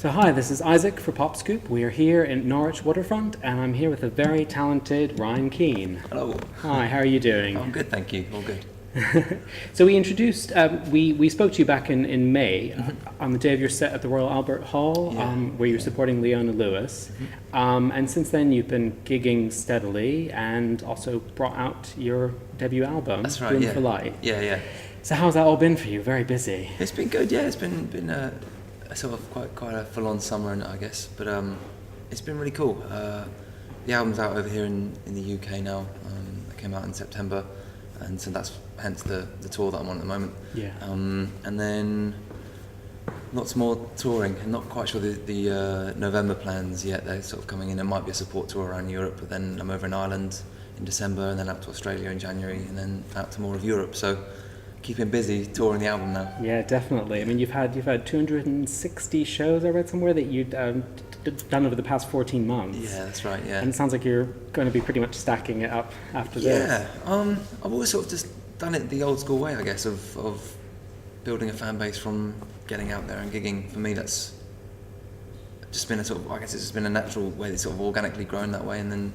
So hi, this is Isaac for Pop Scoop. We are here in Norwich Waterfront, and I'm here with a very talented Ryan Keane. Hello. Hi, how are you doing? I'm good, thank you. All good. So we introduced, we spoke to you back in May on the day of your set at the Royal Albert Hall, where you were supporting Leona Lewis. And since then you've been gigging steadily and also brought out your debut album, That's right, Room yeah. for Light. Yeah. So how's that all been for you? Very busy. It's been good, yeah. It's been a sort of quite a full-on summer, I guess. But it's been really cool. The album's out over here in the UK now. It came out in September, and so that's hence the tour that I'm on at the moment. Yeah. And then lots more touring. I'm not quite sure the November plans yet. They're sort of coming in. There might be a support tour around Europe, but then I'm over in Ireland in December, and then out to Australia in January, and then out to more of Europe. So keeping busy touring the album now. Yeah, definitely. I mean, you've had 260 shows. I read somewhere that you'd done over the past 14 months. Yeah, that's right. Yeah. And it sounds like you're going to be pretty much stacking it up after this. Yeah. I've always sort of just done it the old school way, I guess, of building a fan base from getting out there and gigging. For me, that's just been a sort of, I guess it's just been a natural way that's sort of organically grown that way, and then,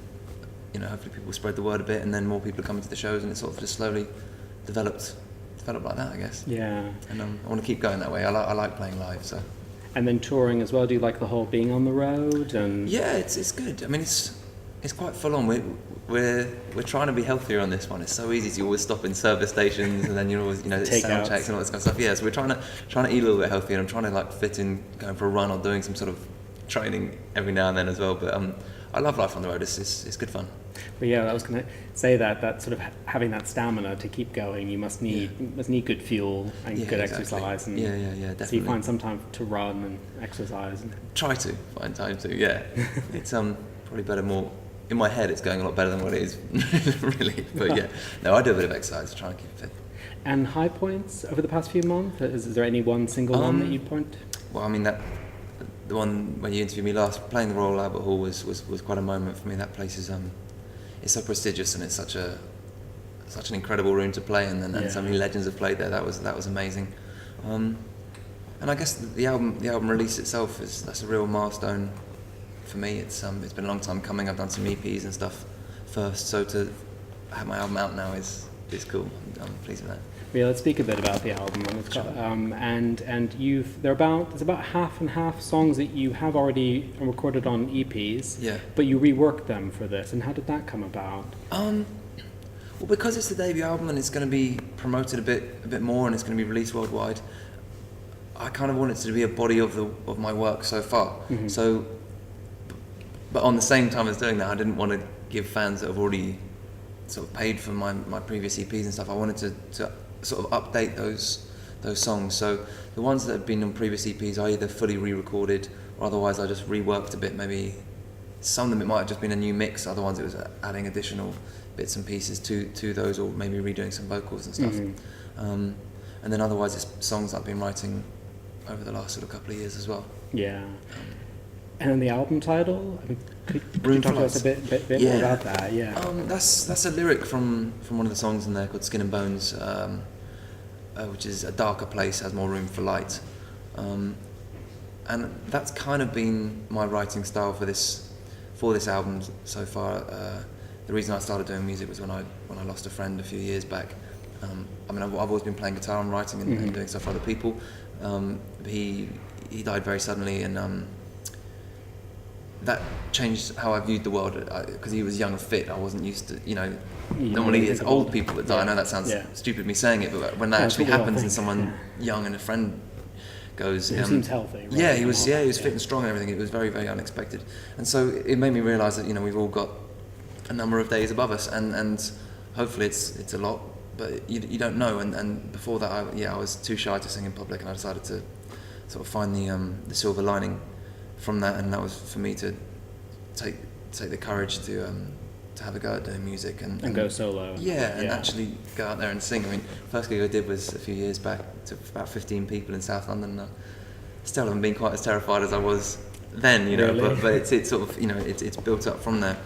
hopefully people spread the word a bit, and then more people are coming to the shows, and it sort of just slowly developed like that, I guess. Yeah. And I want to keep going that way. I like playing live, so. And then touring as well. Do you like the whole being on the road? And yeah, it's good. I mean, it's quite full on. We're trying to be healthier on this one. It's so easy to always stop in service stations, and then you're always sound checks and all this kind of stuff. Yeah, so we're trying to eat a little bit healthier. And I'm trying to fit in going for a run or doing some sort of training every now and then as well. But I love life on the road. It's good fun. But yeah, I was going to say that sort of having that stamina to keep going, you must need good fuel and good exercise. And yeah, definitely. So you find some time to run and exercise. Try to find time to. Yeah, it's probably better. More in my head, it's going a lot better than what it is really. But yeah, no, I do a bit of exercise to try and keep fit. And high points over the past few months? Is there any one single one that you'd point? Well, I mean the one when you interviewed me last, playing the Royal Albert Hall was quite a moment for me. That place is it's so prestigious, and it's such an incredible room to play in, and so many legends have played there. That was amazing. And I guess the album release itself that's a real milestone for me. It's been a long time coming. I've done some EPs and stuff first, so to have my album out now is cool. I'm pleased with that. Yeah, let's speak a bit about the album. It's got, and there's about half and half songs that you have already recorded on EPs. Yeah. But you reworked them for this, and how did that come about? Well, because it's the debut album and it's going to be promoted a bit more, and it's going to be released worldwide, I kind of want it to be a body of my work so far. Mm-hmm. So, but on the same time as doing that, I didn't want to give fans that have already sort of paid for my previous EPs and stuff. I wanted to sort of update those songs. So the ones that have been on previous EPs I either fully re-recorded, or otherwise I just reworked a bit. Maybe some of them it might have just been a new mix, other ones it was adding additional bits and pieces to those, or maybe redoing some vocals and stuff. Mm-hmm. And then otherwise it's songs I've been writing over the last sort of couple of years as well. Yeah. And then the album title? I mean, could you talk to us a bit more about that? Yeah. That's a lyric from one of the songs in there called Skin and Bones, which is a darker place, has more room for light. And that's kind of been my writing style for this album so far. The reason I started doing music was when I lost a friend a few years back. I mean, I've always been playing guitar and writing and doing stuff for other people. He died very suddenly, and that changed how I viewed the world, because he was young and fit. I wasn't used to, normally it's old people that die. I know that sounds stupid me saying it, but when that actually happens and someone young and a friend goes... He seems healthy. Right? Yeah, he was fit and strong and everything. It was very, very unexpected. And so it made me realise that, we've all got a number of days above us, and hopefully it's a lot, but you don't know. And before that, I was too shy to sing in public, and I decided to sort of find the silver lining from that, and that was for me to take the courage to have a go at doing music and go solo. And actually go out there and sing. I mean, first gig I did was a few years back to about 15 people in South London. Still haven't been quite as terrified as I was then, Really? but it's sort of it's built up from there,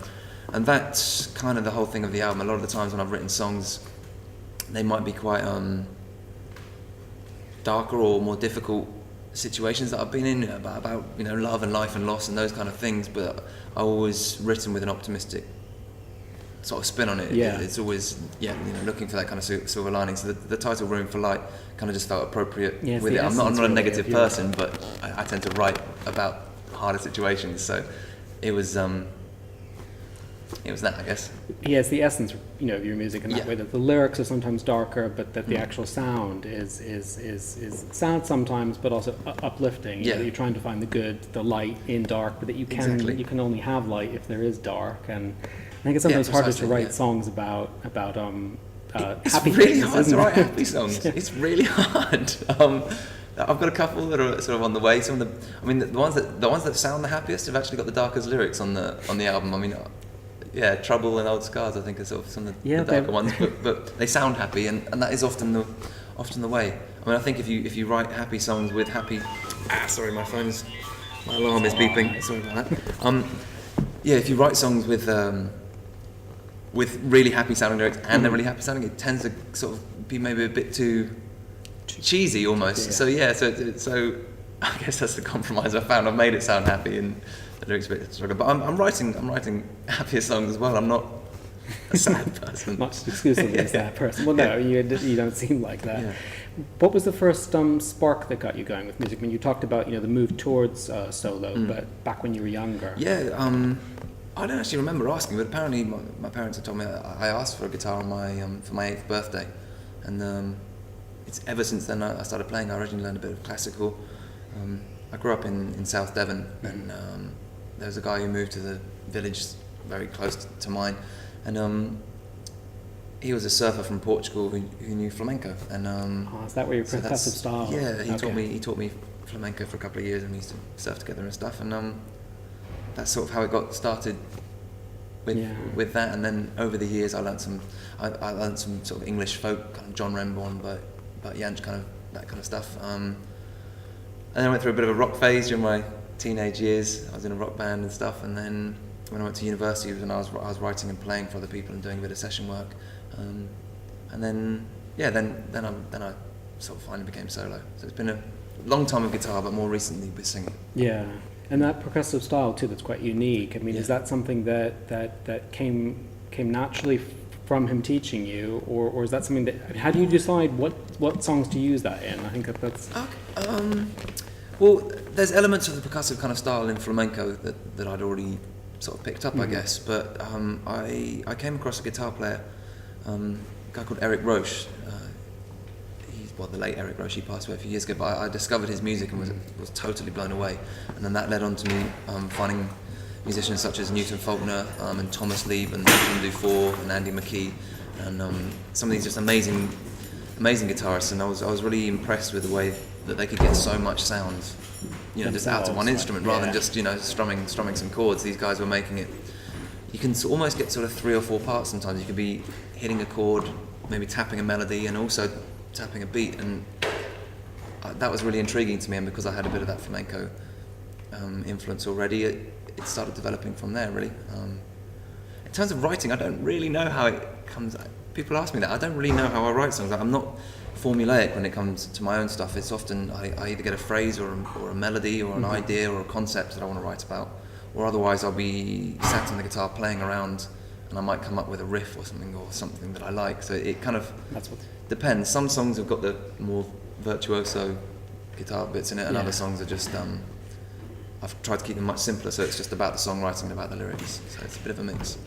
and that's kind of the whole thing of the album. A lot of the times when I've written songs, they might be quite darker or more difficult situations that I've been in about you know, love and life and loss and those kind of things, but I've always written with an optimistic sort of spin on it. Yeah. It's always, you know, looking for that kind of silver lining. So the title Room for Light kind of just felt appropriate Yeah, with it. I'm not a really negative of you. person, but I tend to write about harder situations, so it was that, I guess. Yeah, it's the essence, you know, of your music in that Yeah. way, that the lyrics are sometimes darker, but that the actual sound is sad sometimes, but also uplifting. You know, Yeah. you're trying to find the good, the light in dark, but that you can Exactly. you can only have light if there is dark. And I think it's sometimes harder to precisely, write yeah. songs about It's happy really things, hard isn't to write it? happy songs. It's really hard. I've got a couple that are sort of on the way. Some of the ones that sound the happiest have actually got the darkest lyrics on the album. I mean, yeah, Trouble and Old Scars, I think, are sort of some of the darker ones, but they sound happy, and that is often the way. I mean, I think if you write happy songs with happy, sorry, my alarm is beeping. Sorry about that. Yeah, if you write songs with really happy sounding lyrics and they're really happy sounding, it tends to sort of be maybe a bit too cheesy almost. Yeah. So I guess that's the compromise I found. I've made it sound happy and the lyrics a bit struggle. But I'm writing happier songs as well. I'm not a sad person. Not exclusively as that person. Well, no, you don't seem like that. Yeah. What was the first spark that got you going with music? I mean, you talked about, you know, the move towards solo, but back when you were younger. Yeah, I don't actually remember asking, but apparently my parents had told me I asked for a guitar on for my 8th birthday, and it's ever since then I started playing. I originally learned a bit of classical. I grew up in South Devon, and there was a guy who moved to the village very close to mine, and he was a surfer from Portugal who knew flamenco, and Is that where your percussive style? yeah, he Okay. taught me flamenco for a couple of years, and we used to surf together and stuff, and that's sort of how it got started with that. And then over the years I learned some sort of English folk, kind of John Renbourn, but Jansch, kind of that kind of stuff, and then I went through a bit of a rock phase during my teenage years. I was in a rock band and stuff, and then when I went to university, when I was writing and playing for other people and doing a bit of session work, and then I sort of finally became solo. So it's been a long time with guitar, but more recently with singing. Yeah, and that percussive style too, that's quite unique. I mean, is that something that came naturally from him teaching you, or is that something that? I mean, how do you decide what songs to use that in? I think that's. Okay. Well, there's elements of the percussive kind of style in flamenco that I'd already sort of picked up, I guess. But I came across a guitar player, a guy called Eric Roche. The late Eric Roche, he passed away a few years ago, but I discovered his music and was totally blown away. And then that led on to me finding musicians such as Newton Faulkner and Thomas Lieb and Jim Dufour and Andy McKee, and some of these just amazing guitarists. And I was really impressed with the way that they could get so much sound, you know, just out of one instrument rather than just, you know, strumming some chords. These guys were making it. You can almost get sort of 3 or 4 parts sometimes. You could be hitting a chord, maybe tapping a melody, and also tapping a beat, and that was really intriguing to me. And because I had a bit of that flamenco influence already, it started developing from there, really. In terms of writing, I don't really know how it comes. People ask me that. I don't really know how I write songs. I'm not formulaic when it comes to my own stuff. It's often I either get a phrase or a melody or an idea or a concept that I want to write about, or otherwise I'll be sat on the guitar playing around, and I might come up with a riff or something that I like. So it kind of depends. Some songs have got the more virtuoso guitar bits in it, and other songs are just I've tried to keep them much simpler, so it's just about the songwriting and about the lyrics. So it's a bit of a mix.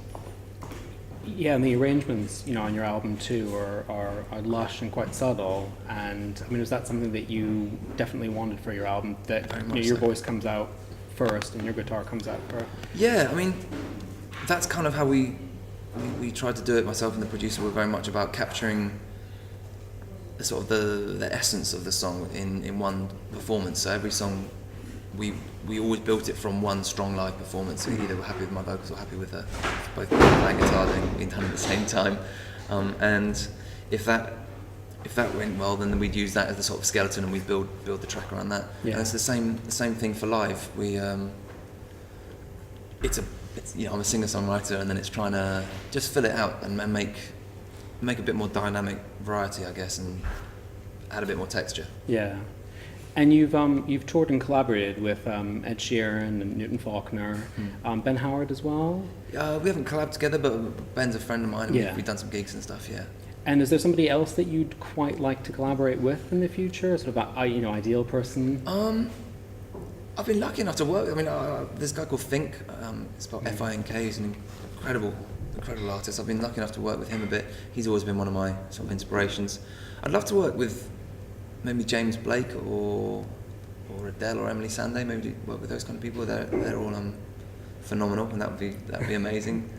Yeah, and the arrangements, you know, on your album too are lush and quite subtle. And I mean, is that something that you definitely wanted for your album? That you know, your voice comes out first and your guitar comes out first? Yeah, I mean, that's kind of how we tried to do it. Myself and the producer were very much about capturing the sort of the essence of the song in one performance. So every song, we always built it from one strong live performance. So either we're happy with my vocals or happy with both playing guitar being done at the same time. And if that went well, then we'd use that as the sort of skeleton, and we'd build the track around that. Yeah. And it's the same thing for live. It's you know, I'm a singer-songwriter, and then it's trying to just fill it out and make a bit more dynamic variety, I guess, and add a bit more texture. Yeah. And you've toured and collaborated with Ed Sheeran and Newton Faulkner, Ben Howard as well. We haven't collabed together, but Ben's a friend of mine, and Yeah. we've done some gigs and stuff. Yeah. And is there somebody else that you'd quite like to collaborate with in the future? Sort of ideal person. I've been lucky enough to work. I mean, there's a guy called Fink. It's spelled F-I-N-K. He's an incredible artist. I've been lucky enough to work with him a bit. He's always been one of my sort of inspirations. I'd love to work with maybe James Blake or Adele or Emily Sandé. Maybe work with those kind of people. They're all phenomenal, and that would be amazing.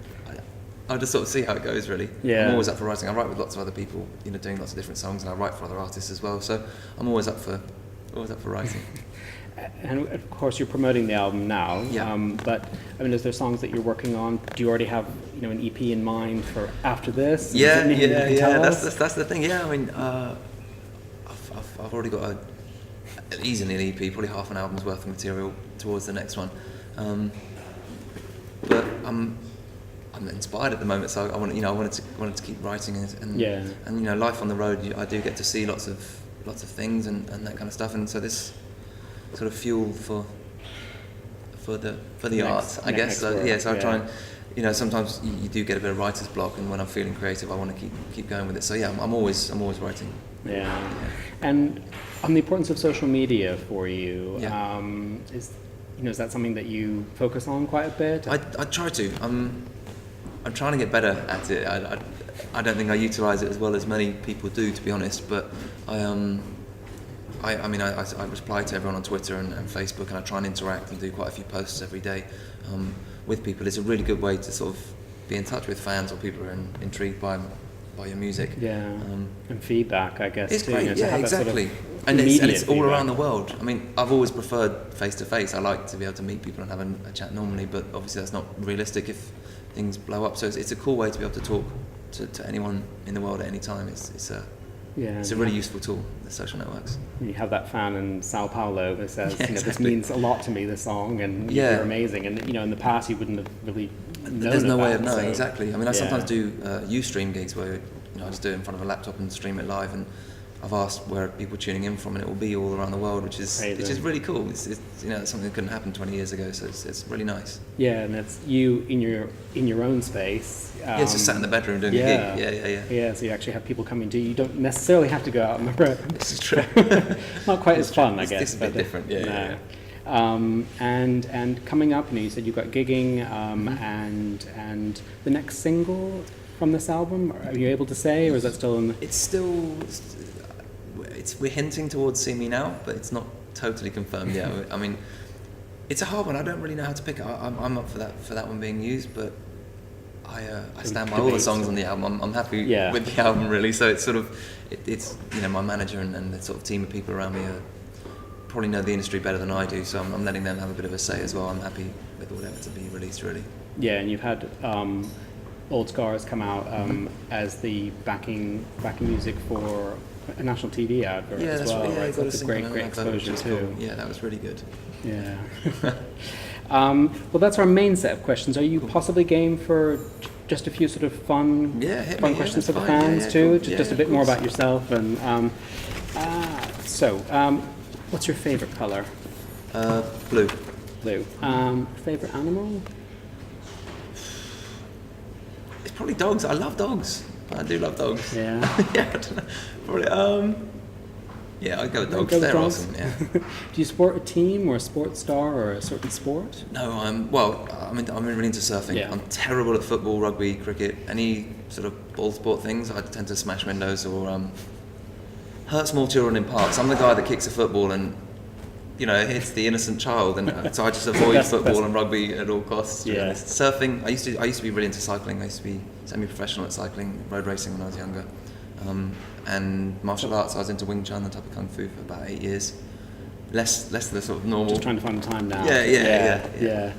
I'll just sort of see how it goes, really. Yeah. I'm always up for writing. I write with lots of other people, doing lots of different songs, and I write for other artists as well. So I'm always up for writing. And of course, you're promoting the album now. Yeah. But I mean, is there songs that you're working on? Do you already have an EP in mind for after this? Is Yeah. there anything you can tell us? That's the thing. Yeah, I mean, I've already got easily an EP, probably half an album's worth of material towards the next one. But I'm inspired at the moment, so I wanted to keep writing and life on the road. I do get to see lots of things and that kind of stuff, and so this sort of fuel for the art, I guess. So I try and sometimes you do get a bit of writer's block, and when I'm feeling creative, I want to keep going with it. So yeah, I'm always writing. Yeah. And on the importance of social media for you, is that something that you focus on quite a bit? I try to. I'm trying to get better at it. I don't think I utilise it as well as many people do, to be honest. But I reply to everyone on Twitter and Facebook, and I try and interact and do quite a few posts every day with people. It's a really good way to sort of be in touch with fans or people who are intrigued by your music. Yeah, and feedback, I guess. It's too, great. to have Exactly. That sort of and it's all feedback. around the world. I mean, I've always preferred face to face. I like to be able to meet people and have a chat normally, but obviously that's not realistic if things blow up. So it's a cool way to be able to talk to anyone in the world at any time. It's a really useful tool, the social networks. You have that fan in Sao Paulo that says, Exactly. this means a lot to me, this song, and you're amazing. And in the past you wouldn't have really known. There's no way of knowing, so, exactly. I mean, I sometimes do Ustream gigs where I just do it in front of a laptop and stream it live, and I've asked where are people tuning in from, and it will be all around the world, which is really cool. It's something that couldn't happen 20 years ago, so it's really nice. Yeah, and it's you in your own space. It's just sat in the bedroom doing a gig. Yeah. So you actually have people coming to you. You don't necessarily have to go out. Remember, This is true. not quite as fun, I guess. It's a bit different. Yeah. And coming up, you said you've got gigging, and the next single from this album. Are you able to say, or is that still in the? It's still. We're hinting towards "See Me Now," but it's not totally confirmed yet. I mean, it's a hard one. I don't really know how to pick it. I'm up for that one being used, but I stand by all the songs on the album. I'm happy with the album, really. So it's sort of it's my manager and the sort of team of people around me probably know the industry better than I do. So I'm letting them have a bit of a say as well. I'm happy with whatever to be released, really. Yeah, and you've had Old Scars come out as the backing music for a national TV advert as well. Right? So that's a great exposure too. Cool. Yeah, that was really good. Yeah. Well, that's our main set of questions. Are you possibly game for just a few sort of fun questions for the fans too? Cool. Just a bit more about yourself and. What's your favorite color? Blue. Blue. Favorite animal? It's probably dogs. I love dogs. I do love dogs. Yeah. Yeah, I don't know. Probably. Yeah, I'd go with dogs. They're awesome. Yeah. Do you support a team or a sports star or a certain sport? No, I'm really into surfing. Yeah. I'm terrible at football, rugby, cricket, any sort of ball sport things. I tend to smash windows or hurt small children in parks. I'm the guy that kicks a football and hits the innocent child, and so I just avoid football and rugby at all costs. Yeah. Surfing. I used to be really into cycling. I used to be semi-professional at cycling, road racing when I was younger. And martial arts, I was into Wing Chun, the type of kung fu, for about 8 years. Less the sort of normal. Just trying to find the time now. Yeah.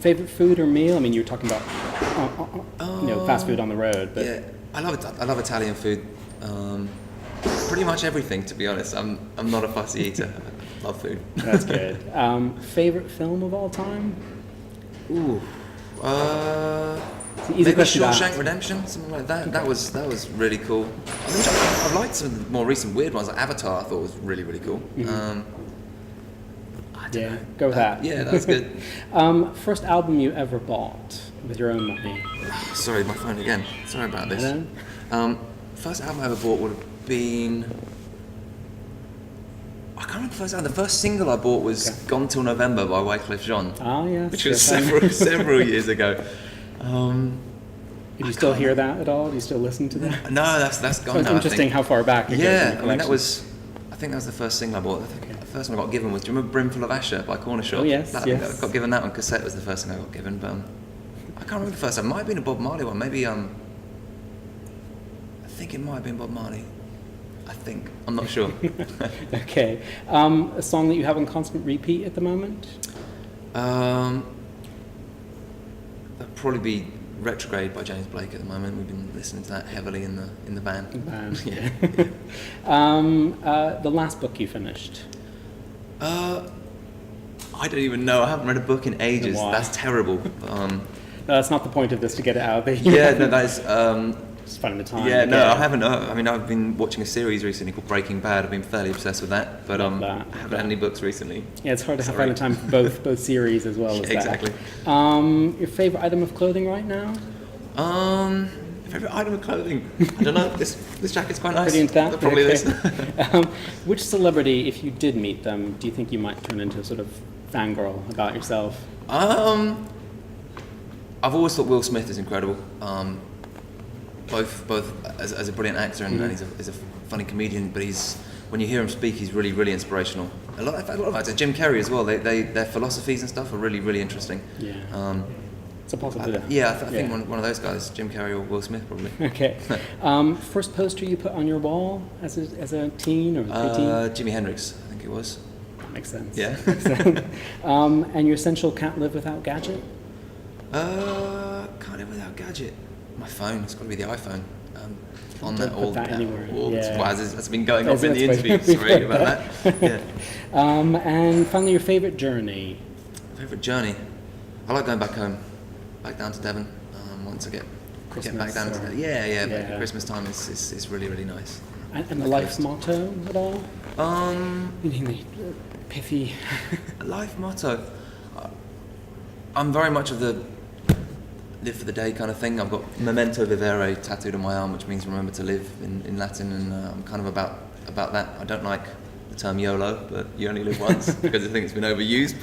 Favorite food or meal? I mean, you were talking about fast food on the road, but yeah, I love Italian food. Pretty much everything, to be honest. I'm not a fussy eater. I love food. That's good. Favorite film of all time? Ooh. It's an easy Maybe question to Shawshank ask. Redemption, something like that. That was really cool. I've liked some of the more recent weird ones. Like Avatar, I thought was really cool. I don't know. Go with that. Yeah, that's good. First album you ever bought with your own money? Sorry, my phone again. Sorry about this. Hello? First album I ever bought would have been. I can't remember the first album. The first single I bought was "Gone Till November" by Wyclef Jean, Ah, yes. which was yes, several years ago. Do you still hear that at all? Do you still listen to that? No, that's gone It's now. interesting how far back it goes in Yeah, the I mean collection. that was. I think that was the first single I bought. I think the first one I got given was. Do you remember "Brimful of Asher" by Corner Shop? Oh, yes, I yes. got given that on cassette. Was the first thing I got given, but I can't remember the first time. It might have been a Bob Marley one. Maybe I think it might have been Bob Marley. I think. I'm not sure. Okay. A song that you have on constant repeat at the moment? That'd probably be "Retrograde" by James Blake at the moment. We've been listening to that heavily in the van. Yeah. The last book you finished? I don't even know. I haven't read a book in ages. Why? That's terrible. No, that's not the point of this, to get it out there. Yeah, no, that is. Just finding the time. Yeah, no, I haven't. I mean, I've been watching a series recently called Breaking Bad. I've been fairly obsessed with that, but I haven't had any books recently. Yeah, it's hard to Sorry. find the time for both series as well as Exactly. that. Your favorite item of clothing right now? Favorite item of clothing? I don't know. This jacket's quite nice. Pretty into that? Probably Okay. this. Which celebrity, if you did meet them, do you think you might turn into a sort of fangirl about yourself? I've always thought Will Smith is incredible. Both as a brilliant actor and he's a funny comedian, but when you hear him speak, he's really inspirational. A lot of actors, Jim Carrey as well. Their philosophies and stuff are really interesting. Yeah. It's a possibility. I think one of those guys, Jim Carrey or Will Smith, probably. Okay. First poster you put on your wall as a teen or preteen? Jimi Hendrix, I think it was. That makes sense. Yeah. And your essential can't live without gadget? Can't live without gadget. My phone. It's got to be the iPhone. On Don't that put all. that anywhere. Yeah. Well, that's been going off That's in the what interview. we've Sorry heard about that. Yeah. And finally, your favourite journey? Favorite journey. I like going back home, back down to Devon. Once I get back down to back at Christmas time is really nice. And the life motto at all? Anything that pithy? Life motto. I'm very much of the live for the day kind of thing. I've got memento vivere tattooed on my arm, which means remember to live in Latin, and I'm kind of about that. I don't like the term YOLO, but you only live once because I think it's been overused.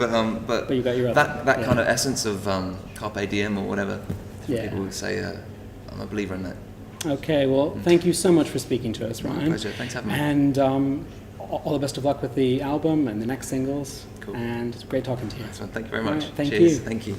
But you got your that kind of essence of carpe diem or whatever people would say. I'm a believer in that. Okay, well, thank you so much for speaking to us, Ryan. My pleasure. Thanks for having me. And all the best of luck with the album and the next singles. Cool. And it's great talking to you. Excellent. Thank you very much. All right, thank Cheers. you. Thank you.